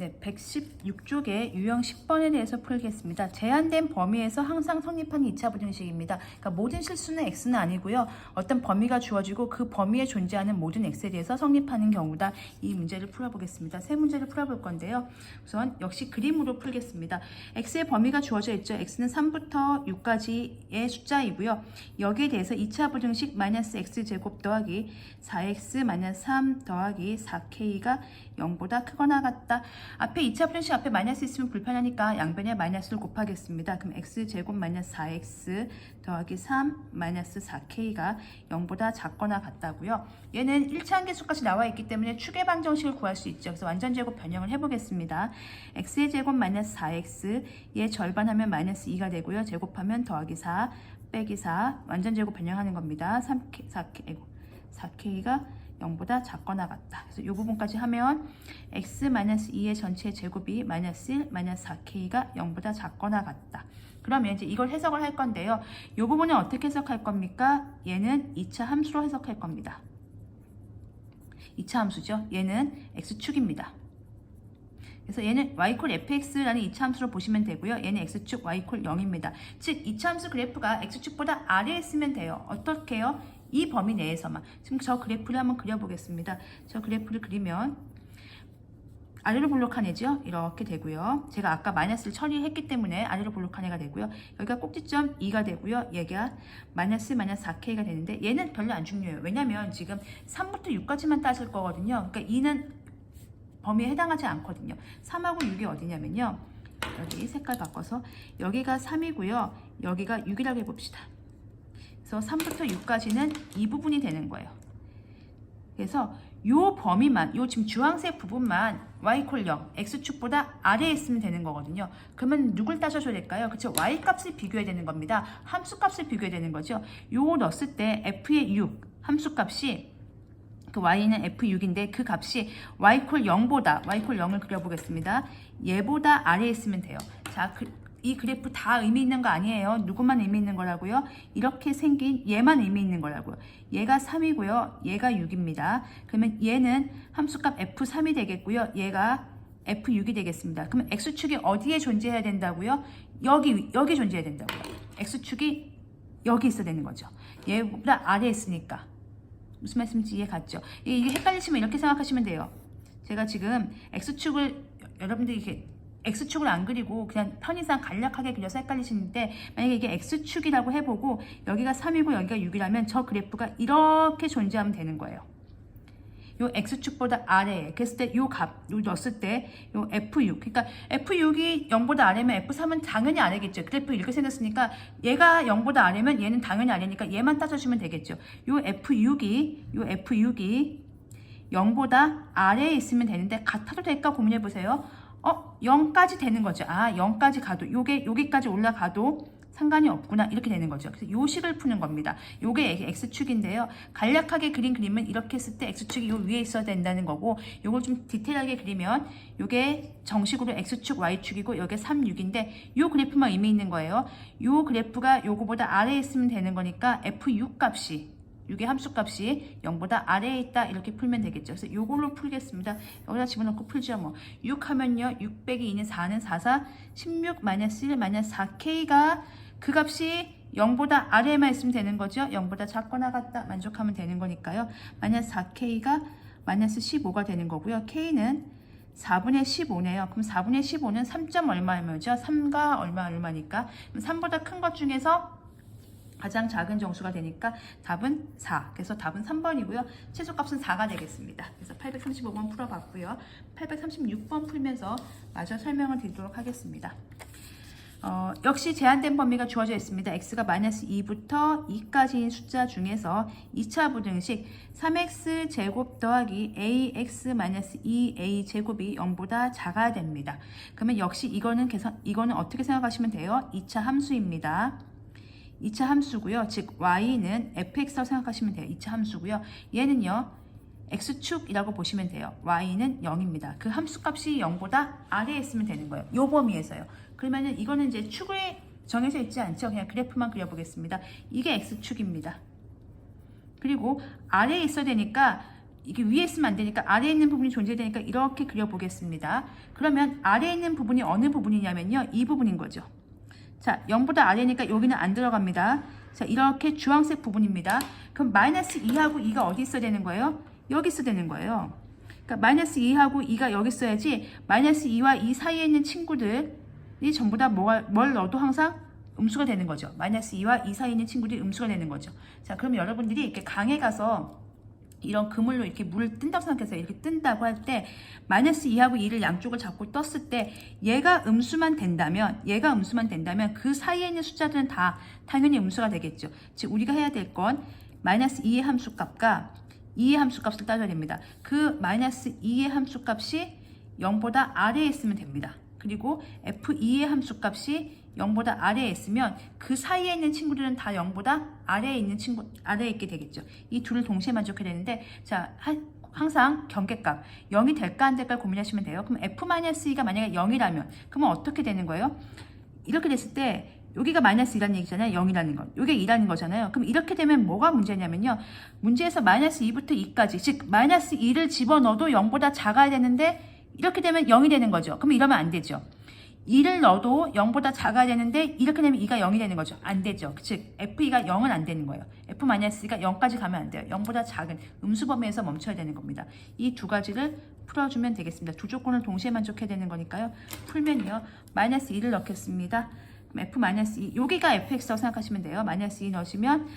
네, 116쪽의 유형 10번에 대해서 풀겠습니다. 제한된 범위에서 항상 성립하는 2차 부등식입니다. 그러니까 모든 실수는 x는 아니고요. 어떤 범위가 주어지고 그 범위에 존재하는 모든 x에 대해서 성립하는 경우다. 이 문제를 풀어보겠습니다. 세 문제를 풀어볼 건데요. 우선 역시 그림으로 풀겠습니다. x의 범위가 주어져 있죠. x는 3부터 6까지의 숫자이고요. 여기에 대해서 2차 부등식 마이너스 x제곱 더하기 4x-3 더하기 4k가 0보다 크거나 같다. 앞에 2차 부등식 앞에 마이너스 있으면 불편하니까 양변에 마이너스를 곱하겠습니다. 그럼 x제곱 마이너스 4x 더하기 3 마이너스 4k가 0보다 작거나 같다고요. 얘는 1차 함계수까지 나와 있기 때문에 추계 방정식을 구할 수 있죠. 그래서 완전 제곱 변형을 해보겠습니다. x의 제곱 마이너스 4x 얘 절반하면 마이너스 2가 되고요. 제곱하면 더하기 4 빼기 4 완전 제곱 변형하는 겁니다. 4k가 0보다 작거나 같다. 그래서 이 부분까지 하면 x-2의 전체 제곱이 마이너스 1, 마이너스 4k가 0보다 작거나 같다. 그러면 이제 이걸 해석을 할 건데요. 이 부분은 어떻게 해석할 겁니까? 얘는 2차 함수로 해석할 겁니다. 2차 함수죠. 얘는 x축입니다. 그래서 얘는 y=fx라는 2차 함수로 보시면 되고요. 얘는 x축 y=0입니다. 즉 2차 함수 그래프가 x축보다 아래에 있으면 돼요. 어떻게 해요? 이 범위 내에서만. 지금 저 그래프를 한번 그려보겠습니다. 저 그래프를 그리면 아래로 볼록한 애죠. 이렇게 되고요. 제가 아까 마이너스를 처리했기 때문에 아래로 볼록한 애가 되고요. 여기가 꼭지점 2가 되고요. 얘가 마이너스 4k가 되는데 얘는 별로 안 중요해요. 왜냐면 지금 3부터 6까지만 따질 거거든요. 그러니까 2는 범위에 해당하지 않거든요. 3하고 6이 어디냐면요. 여기 색깔 바꿔서 여기가 3이고요. 여기가 6이라고 해봅시다. 그래서 3부터 6까지는 이 부분이 되는 거예요. 그래서 요 범위만, 요 지금 주황색 부분만 y=0, x축보다 아래에 있으면 되는 거거든요. 그러면 누굴 따져줘야 될까요? 그쵸? y 값을 비교해야 되는 겁니다. 함수 값을 비교해야 되는 거죠. 요 넣었을 때 f의 6, 함수 값이 그 y는 f6인데 그 값이 y=0보다, y=0을 그려보겠습니다. 얘보다 아래에 있으면 돼요. 자, 이 그래프 다 의미 있는 거 아니에요. 누구만 의미 있는 거라고요? 이렇게 생긴 얘만 의미 있는 거라고요. 얘가 3이고요. 얘가 6입니다. 그러면 얘는 함수값 f3이 되겠고요. 얘가 f6이 되겠습니다. 그러면 x축이 어디에 존재해야 된다고요? 여기 존재해야 된다고요. x축이 여기 있어야 되는 거죠. 얘보다 아래에 있으니까. 무슨 말씀인지 이해 갔죠? 이게 헷갈리시면 이렇게 생각하시면 돼요. 제가 지금 x축을 여러분들이 이렇게 x축을 안 그리고 그냥 편의상 간략하게 그려서 헷갈리시는데 만약에 이게 x축이라고 해보고 여기가 3이고 여기가 6이라면 저 그래프가 이렇게 존재하면 되는 거예요. 요 x축보다 아래에 그랬을 때 요 값, 요 넣었을 때 요 f6 그러니까 f6이 0보다 아래면 f3은 당연히 아래겠죠. 그래프 이렇게 생겼으니까 얘가 0보다 아래면 얘는 당연히 아래니까 얘만 따져주면 되겠죠. 요 f6이 0보다 아래에 있으면 되는데 같아도 될까 고민해 보세요. 0까지 되는 거죠. 0까지 가도 여기까지 올라가도 상관이 없구나 이렇게 되는 거죠. 그래서 요 식을 푸는 겁니다. 요게 x축인데요. 간략하게 그린 그림은 이렇게 했을 때 x축이 요 위에 있어야 된다는 거고 요걸 좀 디테일하게 그리면 요게 정식으로 x축 y축이고 요게 3, 6인데 요 그래프만 의미 있는 거예요. 요 그래프가 요거보다 아래에 있으면 되는 거니까 f6 값이 6의 함수값이 0보다 아래에 있다 이렇게 풀면 되겠죠. 그래서 요걸로 풀겠습니다. 여기다 집어넣고 풀죠. 뭐 6 하면요. 6 빼기 2는 4는 4, 4, 16 마이너스 1 마이너스 4k가 그 값이 0보다 아래에만 있으면 되는 거죠. 0보다 작거나 같다 만족하면 되는 거니까요. 마이너스 4k가 마이너스 15가 되는 거고요. k는 4분의 15네요. 그럼 4분의 15는 3점 얼마죠? 3가 얼마니까. 그럼 3보다 큰 것 중에서 가장 작은 정수가 되니까 답은 4. 그래서 답은 3번이고요. 최소값은 4가 되겠습니다. 그래서 835번 풀어봤고요. 836번 풀면서 마저 설명을 드리도록 하겠습니다. 역시 제한된 범위가 주어져 있습니다. x가 마이너스 2부터 2까지인 숫자 중에서 2차 부등식 3x 제곱 더하기 ax 마이너스 2a 제곱이 0보다 작아야 됩니다. 그러면 역시 이거는 어떻게 생각하시면 돼요? 2차 함수입니다. 2차 함수고요. 즉 y는 fx라고 생각하시면 돼요. 2차 함수고요. 얘는요. x축이라고 보시면 돼요. y는 0입니다. 그 함수값이 0보다 아래에 있으면 되는 거예요. 요 범위에서요. 그러면은 이거는 이제 축에 정해져 있지 않죠. 그냥 그래프만 그려보겠습니다. 이게 x축입니다. 그리고 아래에 있어야 되니까 이게 위에 있으면 안 되니까 아래에 있는 부분이 존재되니까 이렇게 그려보겠습니다. 그러면 아래에 있는 부분이 어느 부분이냐면요. 이 부분인 거죠. 자, 0보다 아래니까 여기는 안 들어갑니다. 자, 이렇게 주황색 부분입니다. 그럼 마이너스 2하고 2가 어디 있어야 되는 거예요? 여기 있어야 되는 거예요. 그러니까 마이너스 2하고 2가 여기 있어야지 마이너스 2와 2 사이에 있는 친구들이 전부 다 뭘 넣어도 항상 음수가 되는 거죠. 마이너스 2와 2 사이에 있는 친구들이 음수가 되는 거죠. 자, 그럼 여러분들이 이렇게 강에 가서 이런 그물로 이렇게 물을 뜬다고 생각해서 이렇게 뜬다고 할 때 마이너스 2하고 2를 양쪽을 잡고 떴을 때 얘가 음수만 된다면 그 사이에 있는 숫자들은 다 당연히 음수가 되겠죠. 즉 우리가 해야 될 건 마이너스 2의 함수값과 2의 함수값을 따져야 됩니다. 그 마이너스 2의 함수값이 0보다 아래에 있으면 됩니다. 그리고 F2의 함수값이 0보다 아래에 있으면 그 사이에 있는 친구들은 다 0보다 아래에 있게 되겠죠. 이 둘을 동시에 만족해야 되는데, 자, 항상 경계값 0이 될까 안 될까 고민하시면 돼요. 그럼 F-2가 만약에 0이라면 그러면 어떻게 되는 거예요? 이렇게 됐을 때 여기가 마이너스 2라는 얘기잖아요. 0이라는 건. 이게 2라는 거잖아요. 그럼 이렇게 되면 뭐가 문제냐면요. 문제에서 마이너스 2부터 2까지, 즉 마이너스 2를 집어넣어도 0보다 작아야 되는데 이렇게 되면 0이 되는 거죠. 그럼 이러면 안 되죠. 2를 넣어도 0보다 작아야 되는데 이렇게 되면 2가 0이 되는 거죠. 안 되죠. 즉 F2가 0은 안 되는 거예요. F-2가 0까지 가면 안 돼요. 0보다 작은 음수 범위에서 멈춰야 되는 겁니다. 이 두 가지를 풀어주면 되겠습니다. 두 조건을 동시에 만족해야 되는 거니까요. 풀면요. 마이너스 2를 넣겠습니다. 그럼 F-2, 여기가 fx라고 생각하시면 돼요. 마이너스 2 넣으시면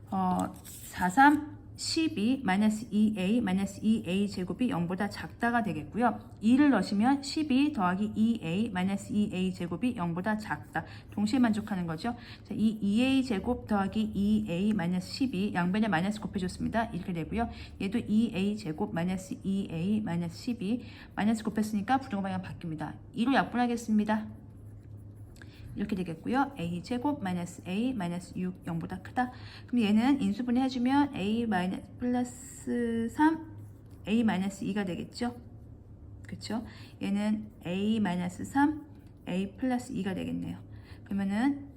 4, 3, 12 마이너스 2a 마이너스 2a 제곱이 0보다 작다가 되겠고요. 2를 넣으시면 12 더하기 2a 마이너스 2a 제곱이 0보다 작다. 동시에 만족하는 거죠. 자, 이 2a 제곱 더하기 2a 마이너스 12 양변에 마이너스 곱해줬습니다. 이렇게 되고요. 얘도 2a 제곱 마이너스 2a 마이너스 12 마이너스 곱했으니까 부등호 방향 바뀝니다. 2로 약분하겠습니다. 이렇게 되겠고요. a 제곱 마이너스 a 마이너스 6 0보다 크다. 그럼 얘는 인수분해 해주면 a 마이너스 플러스 3 a 마이너스 2가 되겠죠. 그렇죠? 얘는 a 마이너스 3 a 플러스 2가 되겠네요. 그러면은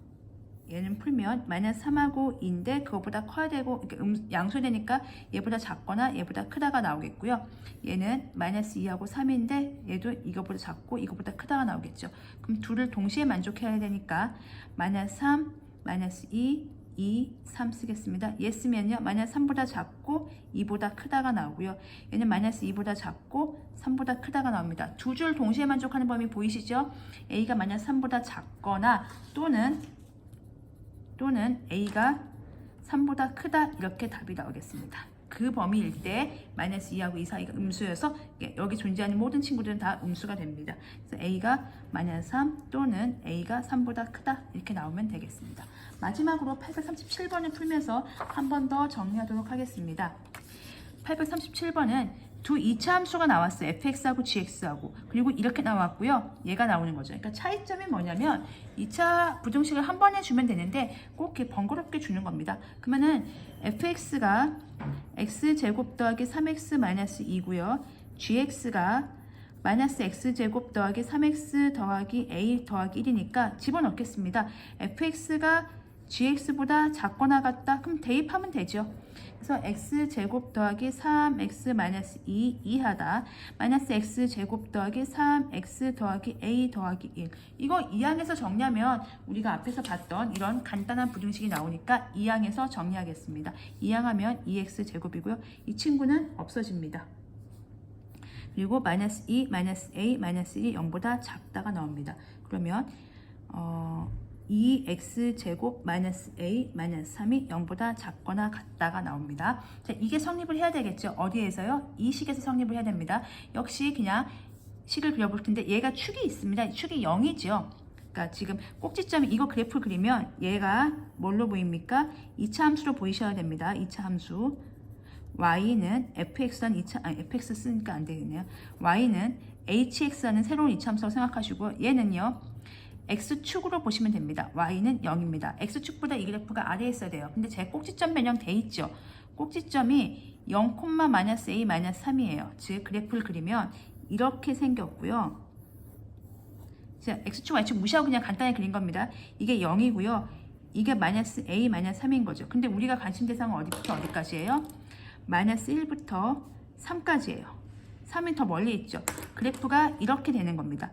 얘는 풀면 마이너스 3하고 2인데 그거보다 커야 되고 양수되니까 얘보다 작거나 얘보다 크다가 나오겠고요. 얘는 마이너스 2하고 3인데 얘도 이거보다 작고 이거보다 크다가 나오겠죠. 그럼 둘을 동시에 만족해야 되니까 마이너스 3, 마이너스 2, 2, 3 쓰겠습니다. 얘 쓰면요. 마이너스 3보다 작고 2보다 크다가 나오고요. 얘는 마이너스 2보다 작고 3보다 크다가 나옵니다. 두 줄 동시에 만족하는 범위 보이시죠? A가 마이너스 3보다 작거나 또는 A가 3보다 크다 이렇게 답이 나오겠습니다. 그 범위일 때 마이너스 2하고 2 사이가 음수여서 여기 존재하는 모든 친구들은 다 음수가 됩니다. 그래서 A가 마이너스 3 또는 A가 3보다 크다 이렇게 나오면 되겠습니다. 마지막으로 837번을 풀면서 한 번 더 정리하도록 하겠습니다. 837번은 두 2차 함수가 나왔어요. fx하고 gx하고. 그리고 이렇게 나왔고요. 얘가 나오는 거죠. 그러니까 차이점이 뭐냐면 2차 부등식을 한 번에 주면 되는데 꼭 이렇게 번거롭게 주는 겁니다. 그러면은 fx가 x제곱 더하기 3x 마이너스 2고요. gx가 마이너스 x제곱 더하기 3x 더하기 a 더하기 1이니까 집어넣겠습니다. fx가 gx보다 작거나 같다? 그럼 대입하면 되죠. 그래서 x제곱 더하기 3x 마이너스 2 이하다. 마이너스 x제곱 더하기 3x 더하기 a 더하기 1. 이거 2항에서 정리하면 우리가 앞에서 봤던 이런 간단한 부등식이 나오니까 2항에서 정리하겠습니다. 2항하면 2x제곱이고요. 이 친구는 없어집니다. 그리고 마이너스 2, 마이너스 a, 마이너스 1이 0보다 작다가 나옵니다. 그러면 2x제곱 마이너스 a 마이너스 3이 0보다 작거나 같다가 나옵니다. 자, 이게 성립을 해야 되겠죠. 어디에서요? 이 식에서 성립을 해야 됩니다. 역시 그냥 식을 그려볼 텐데 얘가 축이 있습니다. 축이 0이죠. 그러니까 지금 꼭지점이 이거 그래프 그리면 얘가 뭘로 보입니까? 2차 함수로 보이셔야 됩니다. 2차 함수. y는 fx라는 fx 쓰니까 안 되겠네요. y는 hx라는 새로운 2차 함수라고 생각하시고 얘는요. x축으로 보시면 됩니다. y는 0입니다. x축보다 이 그래프가 아래에 있어야 돼요. 근데 제 꼭지점 변형 돼 있죠. 꼭지점이 0, 마이너스 a 마이너스 3이에요. 즉 그래프를 그리면 이렇게 생겼고요. 자, x축, y축 무시하고 그냥 간단히 그린 겁니다. 이게 0이고요. 이게 마이너스 a 마이너스 3인 거죠. 근데 우리가 관심 대상은 어디부터 어디까지예요? 마이너스 1부터 3까지예요. 3이 더 멀리 있죠. 그래프가 이렇게 되는 겁니다.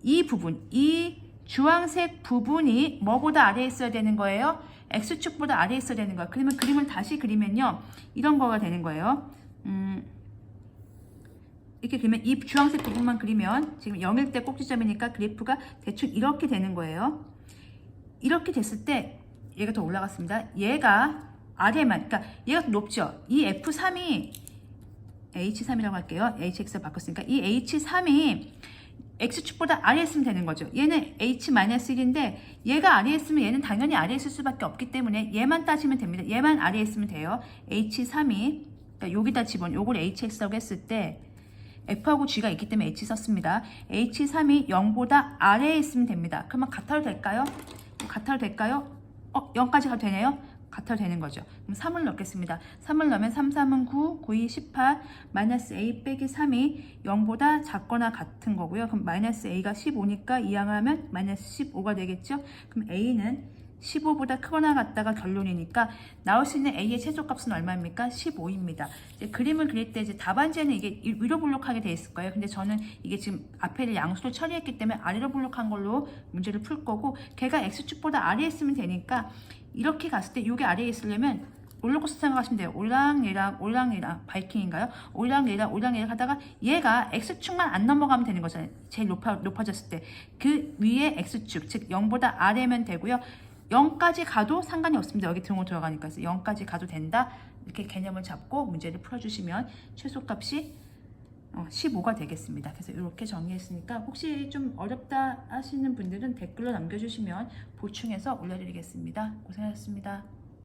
이 부분, 이 주황색 부분이 뭐보다 아래에 있어야 되는 거예요? X축보다 아래에 있어야 되는 거예요. 그러면 그림을 다시 그리면요. 이런 거가 되는 거예요. 이렇게 그리면 이 주황색 부분만 그리면 지금 0일 때 꼭지점이니까 그래프가 대충 이렇게 되는 거예요. 이렇게 됐을 때 얘가 더 올라갔습니다. 얘가 아래만, 그러니까 얘가 더 높죠. 이 F3이 H3이라고 할게요. HX를 바꿨으니까 이 H3이 X축보다 아래에 있으면 되는 거죠. 얘는 H-1인데 얘가 아래에 있으면 얘는 당연히 아래에 있을 수밖에 없기 때문에 얘만 따지면 됩니다. 얘만 아래에 있으면 돼요. H3이 그러니까 여기다 요걸 HX라고 했을 때 F하고 G가 있기 때문에 H 썼습니다. H3이 0보다 아래에 있으면 됩니다. 그러면 같아도 될까요? 같아도 될까요? 0까지 가도 되네요? 같아도 되는 거죠. 그럼 3을 넣겠습니다. 3을 넣으면 3, 3은 9, 9, 2, 18, 마이너스 A 빼기 3이 0보다 작거나 같은 거고요. 그럼 마이너스 A가 15니까 이항을 하면 마이너스 15가 되겠죠? 그럼 A는 15보다 크거나 같다가 결론이니까 나올 수 있는 A의 최소값은 얼마입니까? 15입니다. 이제 그림을 그릴 때 이제 답안지에는 이게 위로 블록하게 돼 있을 거예요. 근데 저는 이게 지금 앞에를 양수로 처리했기 때문에 아래로 블록한 걸로 문제를 풀 거고 걔가 X축보다 아래에 있으면 되니까 이렇게 갔을 때 이게 아래에 있으려면 올라코스 생각하시면 돼요. 올랑내랑 바이킹인가요? 올랑내랑 하다가 얘가 X축만 안 넘어가면 되는 거잖아요. 제일 높아졌을 때 그 위에 X축, 즉 0보다 아래면 되고요. 0까지 가도 상관이 없습니다. 여기 등호 들어가니까 0까지 가도 된다. 이렇게 개념을 잡고 문제를 풀어주시면 최소값이 15가 되겠습니다. 그래서 이렇게 정리했으니까 혹시 좀 어렵다 하시는 분들은 댓글로 남겨주시면 보충해서 올려드리겠습니다. 고생하셨습니다.